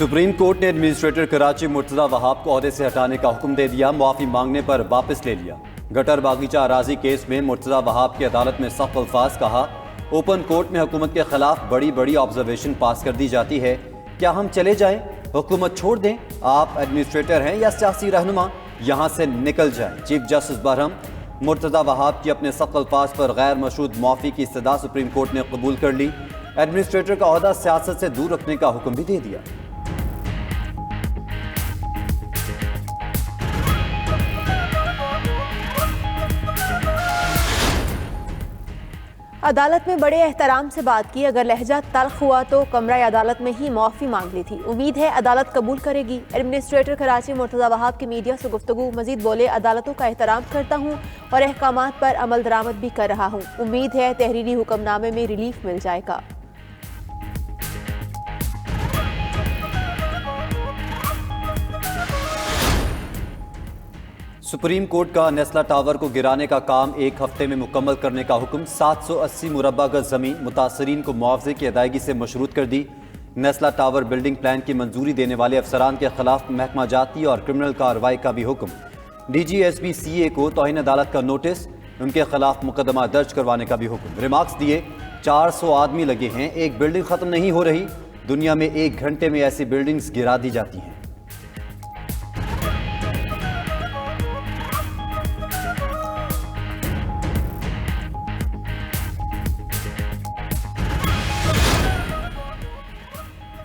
Supreme court ने administrator Karachi Murtaza Wahab को ओहदे से हटाने का हुक्म दे दिया। मुआफी मांगने पर वापस ले लिया। गटर बागीचा अराजी केस में मुर्तजा वहाब की अदालत में सख्त अल्फाज कहा, ओपन कोर्ट में हुकूमत के खिलाफ बड़ी बड़ी ऑब्जर्वेशन पास कर दी जाती है, क्या हम चले जाएं, हुकूमत छोड़ दें? आप एडमिनिस्ट्रेटर हैं या सियासी रहनुमा, यहाँ से निकल जाएं। चीफ जस्टिस बरहम मुर्तजा वहाब की अपने सख्त अल्फाज पर गैर मशरूत मुआफी की इस्तदा सुप्रीम कोर्ट ने कबूल कर ली। एडमिनिस्ट्रेटर का ओहदा सियासत से दूर रखने का हुक्म भी दे दिया। अदालत में बड़े एहतराम से बात की। अगर लहजा तल्ख हुआ तो कमरा अदालत में ही मुआफ़ी मांग ली थी। उम्मीद है अदालत कबूल करेगी। एडमिनिस्ट्रेटर कराची मुर्तजा वहाब की मीडिया से गुफ्तगू। मजीद बोले, अदालतों का एहतराम करता हूँ और अहकामात पर अमल दरामद भी कर रहा हूँ। उम्मीद है तहरीरी हुक्मनामे में रिलीफ मिल जाएगा। सुप्रीम कोर्ट का नेस्ला टावर को गिराने का काम एक हफ्ते में मुकम्मल करने का हुक्म। 780 मुरब्बा गज ज़मीन मुतासरीन को मुआवजे की अदायगी से मशरूत कर दी। नेस्ला टावर बिल्डिंग प्लान की मंजूरी देने वाले अफसरान के खिलाफ महकमा जाती और क्रिमिनल कार्रवाई का भी हुक्म। DGSP CA को तौहीन अदालत का नोटिस, उनके खिलाफ मुकदमा दर्ज करवाने का भी हुक्म। रिमार्क्स दिए, 400 आदमी लगे हैं, एक बिल्डिंग खत्म नहीं हो रही। दुनिया में 1 घंटे में ऐसी बिल्डिंग्स गिरा दी जाती हैं।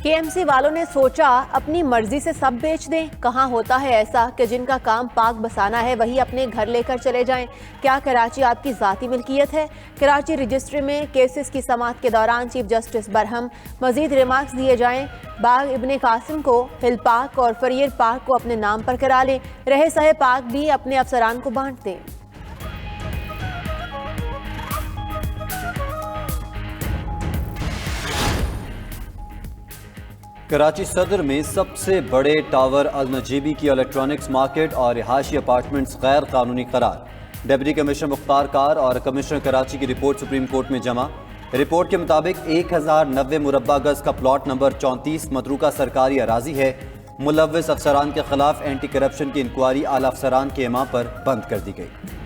KMC वालों ने सोचा अपनी मर्जी से सब बेच दें। कहाँ होता है ऐसा कि जिनका काम पाक बसाना है वही अपने घर लेकर चले जाएं। क्या कराची आपकी ज़ाती मिल्कियत है? कराची रजिस्ट्री में केसेस की समाअत के दौरान चीफ जस्टिस बरहम मजीद रिमार्क्स दिए जाएं। बाग इब्ने कासिम को, हिल पार्क और फरियर पार्क को अपने नाम पर करा लें। रहे सहे पार्क भी अपने अफसरान को बांट दें। कराची सदर में सबसे बड़े टावर अल नजीबी की इलेक्ट्रॉनिक्स मार्केट और रिहायशी अपार्टमेंट्स गैर कानूनी करार। डिप्टी कमिश्नर मुख्तार कार और कमिश्नर कराची की रिपोर्ट सुप्रीम कोर्ट में जमा। रिपोर्ट के मुताबिक 1090 मुरब्बा गज का प्लॉट नंबर 34 मतरूका सरकारी अराजी है। मुलव्विस अफसरान के खिलाफ एंटी करप्शन की इंक्वायरी आला अफसरान के इमा पर बंद कर दी गई।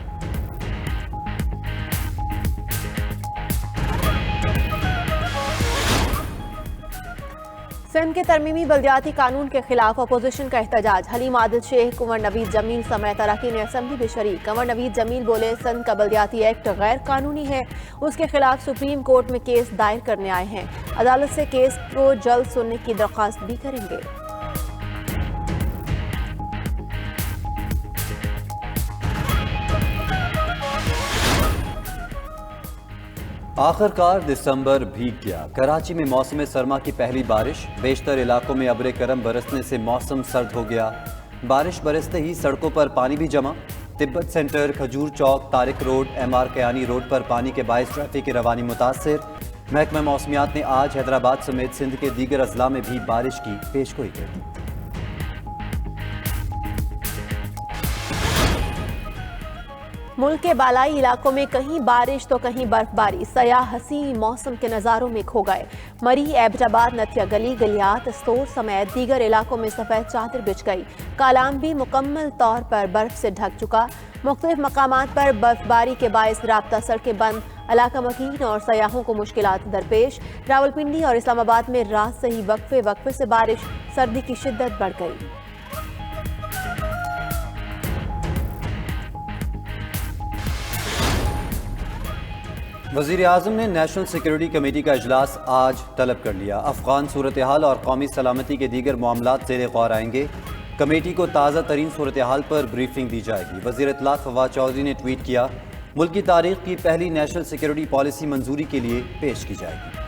सिंध के तरमीमी बल्दियाती कानून के खिलाफ अपोजिशन का एहतजाज। हलीम आदिल शेख, कुंवर नवीद जमील समेत अरकान असेंबली भी शरीक। कुंवर नवीद जमील बोले, सिंध का बल्दियाती एक्ट गैर कानूनी है, उसके खिलाफ सुप्रीम कोर्ट में केस दायर करने आए हैं। अदालत से केस को जल्द सुनने की दरख्वास्त भी करेंगे। आखिरकार दिसंबर भीग गया। कराची में मौसम सरमा की पहली बारिश। बेशतर इलाकों में अब्र करम बरसने से मौसम सर्द हो गया। बारिश बरसते ही सड़कों पर पानी भी जमा। Tibet centre, Khajoor Chowk, Tariq road, MR Kayani road पर पानी के बायस ट्रैफिक की रवानी मुतासर। महकमा मौसमियात ने आज हैदराबाद समेत सिंध के दीगर अजला में भी बारिश की पेशगोई कर दी। मुल्क के बालाई इलाकों में कहीं बारिश तो कहीं बर्फबारी। सयाह हसीन मौसम के नज़ारों में खो गए। मरी, एबटाबाद, नथिया गली, गलियात, स्तोर समेत दीगर इलाकों में सफ़ेद चादर बिछ गई। कालाम भी मुकम्मल तौर पर बर्फ से ढक चुका। मुख्तलिफ मकामात पर बर्फबारी के बायस राब्ता सड़कें बंद। इलाका मकीन और सयाहों को मुश्किलात दरपेश। रावलपिंडी और इस्लामाबाद में रात से ही वक्फे वक्फे से बारिश। सर्दी की शिद्दत बढ़ गई। वज़ीर आज़म ने नेशनल सिक्योरिटी कमेटी का इजलास आज तलब कर लिया। अफगान सूरत हाल और कौमी सलामती के दीगर मामलात ज़ेर गौर आएंगे। कमेटी को ताज़ा तरीन सूरत हाल पर ब्रीफिंग दी जाएगी। वज़ीर इत्तलात फवाद चौधरी ने ट्वीट किया, मुल्क की तारीख की पहली नेशनल सिक्योरिटी पॉलिसी मंजूरी के लिए पेश की जाएगी।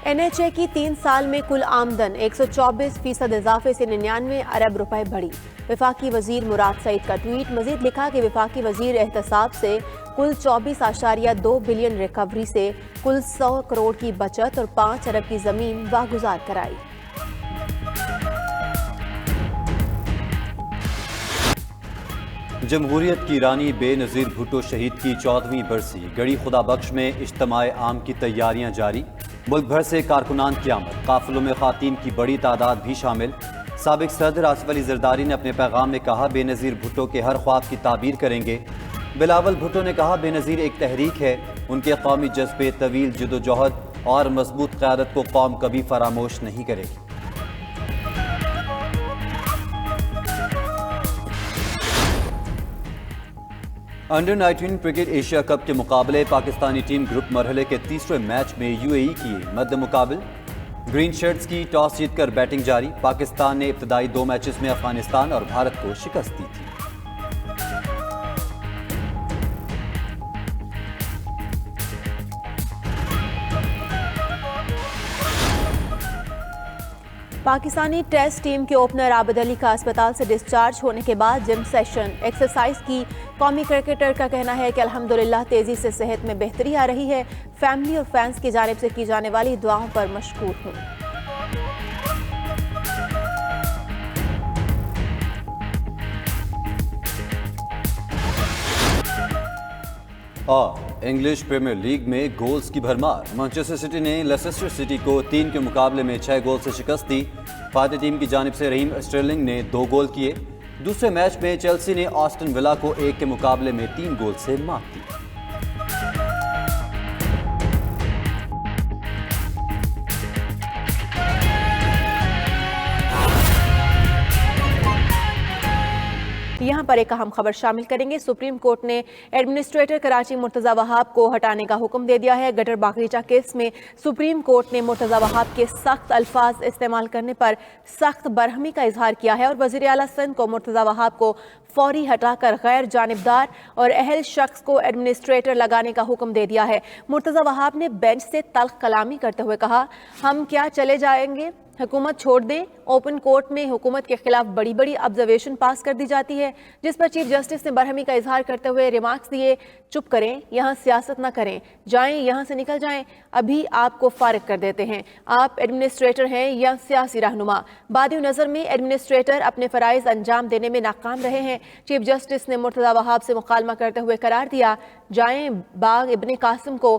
NHA की 3 साल में कुल आमदन 124% इजाफे से 99 अरब रुपए बढ़ी। वफाकी वजीर मुराद सईद का ट्वीट। मजीद लिखा कि वफाकी वजीर एहतसाब से कुल 24.2 बिलियन रिकवरी से कुल 100 करोड़ की बचत और 5 अरब की जमीन वागुजार कराई। जमहूरियत की रानी बेनज़ीर भुट्टो शहीद की 14वीं बरसी गढ़ी खुदा बख्श में इज्तिमा आम की तैयारियां जारी। मुल्क भर से कारकुनान की आमद, काफिलों में खातीन की बड़ी तादाद भी शामिल। साबिक सदर आसिफ अली जरदारी ने अपने पैगाम में कहा, बेनज़ीर भुट्टो के हर ख्वाब की ताबीर करेंगे। बिलावल भुट्टो ने कहा, बेनज़ीर एक तहरीक है, उनके कौमी जज्बे, तवील जदोजहद और मजबूत क़यादत को कौम कभी फरामोश नहीं करेगी। अंडर 19 क्रिकेट एशिया कप के मुकाबले पाकिस्तानी टीम ग्रुप मरहले के तीसरे मैच में यूएई की मद्द मुकाबिल। ग्रीन शर्ट्स की टॉस जीतकर बैटिंग जारी। पाकिस्तान ने इब्तदाई 2 मैचेस में अफगानिस्तान और भारत को शिकस्त दी थी। पाकिस्तानी टेस्ट टीम के ओपनर आबिद अली का अस्पताल से डिस्चार्ज होने के बाद जिम सेशन एक्सरसाइज की। कौमी क्रिकेटर का कहना है कि अल्हम्दुलिल्लाह तेजी से सेहत में बेहतरी आ रही है। फैमिली और फैंस की जानिब से की जाने वाली दुआओं पर मशकूर हूँ। और इंग्लिश प्रीमियर लीग में गोल्स की भरमार। मैनचेस्टर सिटी ने लेसेस्टर सिटी को 3 के मुकाबले में 6 गोल से शिकस्त दी। फातह टीम की जानिब से रहीम स्टर्लिंग ने 2 गोल किए। दूसरे मैच में चेल्सी ने ऑस्टन विला को 1 के मुकाबले में 3 गोल से मात दी। यहाँ पर एक अहम खबर शामिल करेंगे। सुप्रीम कोर्ट ने एडमिनिस्ट्रेटर कराची मुर्तज़ा वहाब को हटाने का हुक्म दे दिया है। गटर बागीचा केस में सुप्रीम कोर्ट ने मुर्तज़ा वहाब के सख्त अल्फाज इस्तेमाल करने पर सख्त बरहमी का इजहार किया है और वज़ीर आला सिंध को मुर्तज़ा वहाब को फौरी हटाकर गैर जानिबदार और अहल शख्स को एडमिनिस्ट्रेटर लगाने का हुक्म दे दिया है। मुर्तज़ा वहाब ने बेंच से तल्ख कलामी करते हुए कहा, हम क्या चले जाएंगे, हुकूमत छोड़ दें। ओपन कोर्ट में हुकूमत के खिलाफ बड़ी बड़ी ऑब्जर्वेशन पास कर दी जाती है, जिस पर चीफ जस्टिस ने बरहमी का इजहार करते हुए रिमार्क्स दिए, चुप करें, यहाँ सियासत ना करें, जाएं, यहाँ से निकल जाएं, अभी आपको फारिग कर देते हैं। आप एडमिनिस्ट्रेटर हैं या सियासी रहनुमा। बादी नज़र में एडमिनिस्ट्रेटर अपने फ़राइज़ अंजाम देने में नाकाम रहे हैं। चीफ जस्टिस ने मुर्तज़ा वहाब से मुकालमा करते हुए करार दिया, जाएं, बाग इब्ने कासिम को,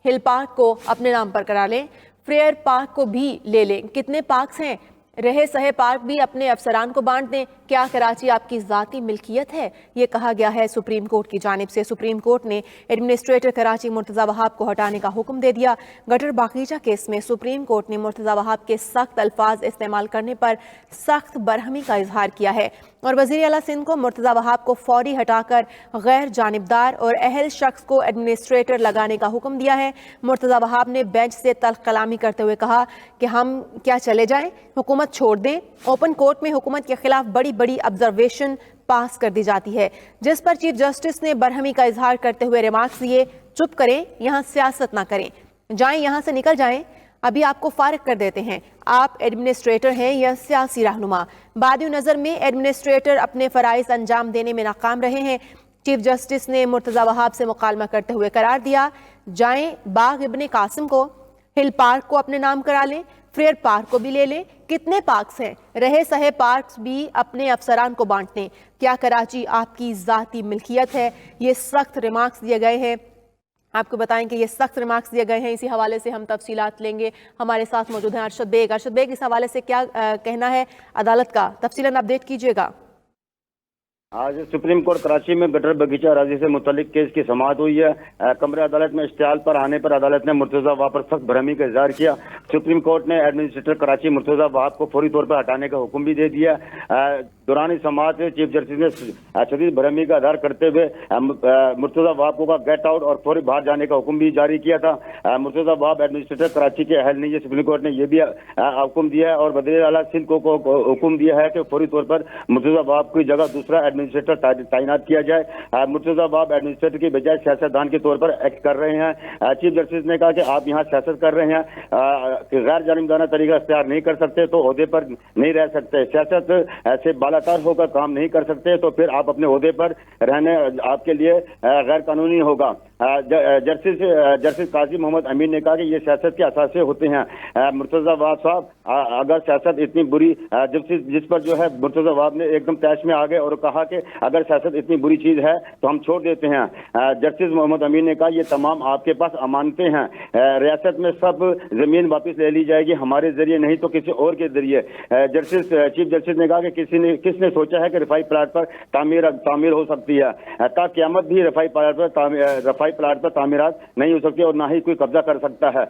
हिल पार्क को अपने नाम पर करा लें, फ्रेयर पार्क को भी ले लें। कितने पार्क्स हैं, रहे सहे पार्क भी अपने अफसरान को बांट दें। क्या कराची आपकी ज़ाती मिल्कियत है? ये कहा गया है सुप्रीम कोर्ट की जानिब से। सुप्रीम कोर्ट ने एडमिनिस्ट्रेटर कराची मुर्तज़ा वहाब को हटाने का हुक्म दे दिया। गटर बागीचा केस में सुप्रीम कोर्ट ने मुर्तज़ा वहाब के सख्त अल्फाज इस्तेमाल करने पर सख्त बरहमी का इजहार किया है और वज़ीर आला सिंध को मुर्तज़ा वहाब को फौरी हटाकर गैर जानिबदार और अहल शख्स को एडमिनिस्ट्रेटर लगाने का हुक्म दिया है। मुर्तज़ा वहाब ने बेंच से तल्ख कलामी करते हुए कहा कि हम क्या चले जाएं, हुकूमत छोड़ दें। ओपन कोर्ट में हुकूमत के खिलाफ बड़ी बड़ी ऑब्जर्वेशन पास कर दी जाती है, जिस पर चीफ जस्टिस ने बरहमी का इजहार करते हुए रिमार्क्स दिए, चुप करें, यहाँ सियासत ना करें, जाएं, यहाँ से निकल जाएं, अभी आपको फारिग कर देते हैं। आप एडमिनिस्ट्रेटर हैं या सियासी रहनुमा। बादी नज़र में एडमिनिस्ट्रेटर अपने फ़राइज़ अंजाम देने में नाकाम रहे हैं। चीफ जस्टिस ने मुर्तज़ा वहाब से मुकालमा करते हुए करार दिया, जाएं, बाग इब्ने कासिम को, हिल पार्क को अपने नाम करा लें, फ्रेयर पार्क को भी ले लें। कितने पार्क्स हैं, रहे सहे पार्क्स भी अपने अफसरान को बांट दें। क्या कराची आपकी ज़ाती मिल्कियत है? ये सख्त रिमार्क्स दिए गए हैं। आपको बताएं कि ये सख्त रिमार्क्स दिए गए हैं। इसी हवाले से हम तफसीलात लेंगे। हमारे साथ मौजूद हैं अरशद बेग। अरशद बेग, इस हवाले से क्या कहना है अदालत का, तफसीलन अपडेट कीजिएगा। आज सुप्रीम कोर्ट कराची में गटर बगीचा अराजी से मुतल्लिक केस की समाअत हुई है। कमरे अदालत में इश्तिहाल पर आने पर अदालत ने मुर्तज़ा वहाब पर सख्त बरहमी का इजहार किया। सुप्रीम कोर्ट ने एडमिनिस्ट्रेटर कराची मुर्तज़ा वहाब को फौरी तौर पर हटाने का हुक्म भी दे दिया। दौरान समाअत में चीफ जस्टिस ने शदीद बरहमी का इजहार करते हुए मुर्तज़ा वहाब को गेट आउट और फौरी बाहर जाने का हुक्म भी जारी किया था। मुर्तज़ा वहाब एडमिनिस्ट्रेटर कराची के अहल नहीं है, सुप्रीम कोर्ट ने यह भी हुक्म दिया है और वज़ीर आला सिंध को हुक्म दिया है कि फौरी तौर पर मुर्तज़ा वहाब की जगह दूसरा एडमिनिस्ट्रेटर तैनात किया जाए। मुर्तज़ा वहाब एडमिनिस्ट्रेटर की बजाय सियासतदान के तौर पर एक्ट कर रहे हैं। चीफ जस्टिस ने कहा कि आप यहाँ सियासत कर रहे हैं, गैर जानिबदाना तरीका इख्तियार नहीं कर सकते तो ओहदे पर नहीं रह सकते, सियासत से बालातर होकर काम नहीं कर सकते तो फिर आप अपने ओहदे पर रहने आपके लिए गैर कानूनी होगा। जस्टिस काजी मोहम्मद अमीन ने कहा कि ये सियासत के असासे होते हैं। मुर्तजा वहाब साहब, अगर सियासत इतनी बुरी, जिस पर जो है मुर्तजा वहाब ने एकदम तैश में आ गए और कहा कि अगर सियासत इतनी बुरी चीज है तो हम छोड़ देते हैं। जस्टिस मोहम्मद अमीन ने कहा ये तमाम आपके पास अमानतें हैं, रियासत में सब जमीन वापस ले ली जाएगी, हमारे जरिए नहीं तो किसी और के जरिए। चीफ जस्टिस ने कहा कि किसने सोचा है कि रफाई प्लाट पर तामीर हो सकती है। ता क़यामत भी रफाई प्लाट पर तामीरात नहीं हो सकती और ना ही कोई कब्जा कर सकता है।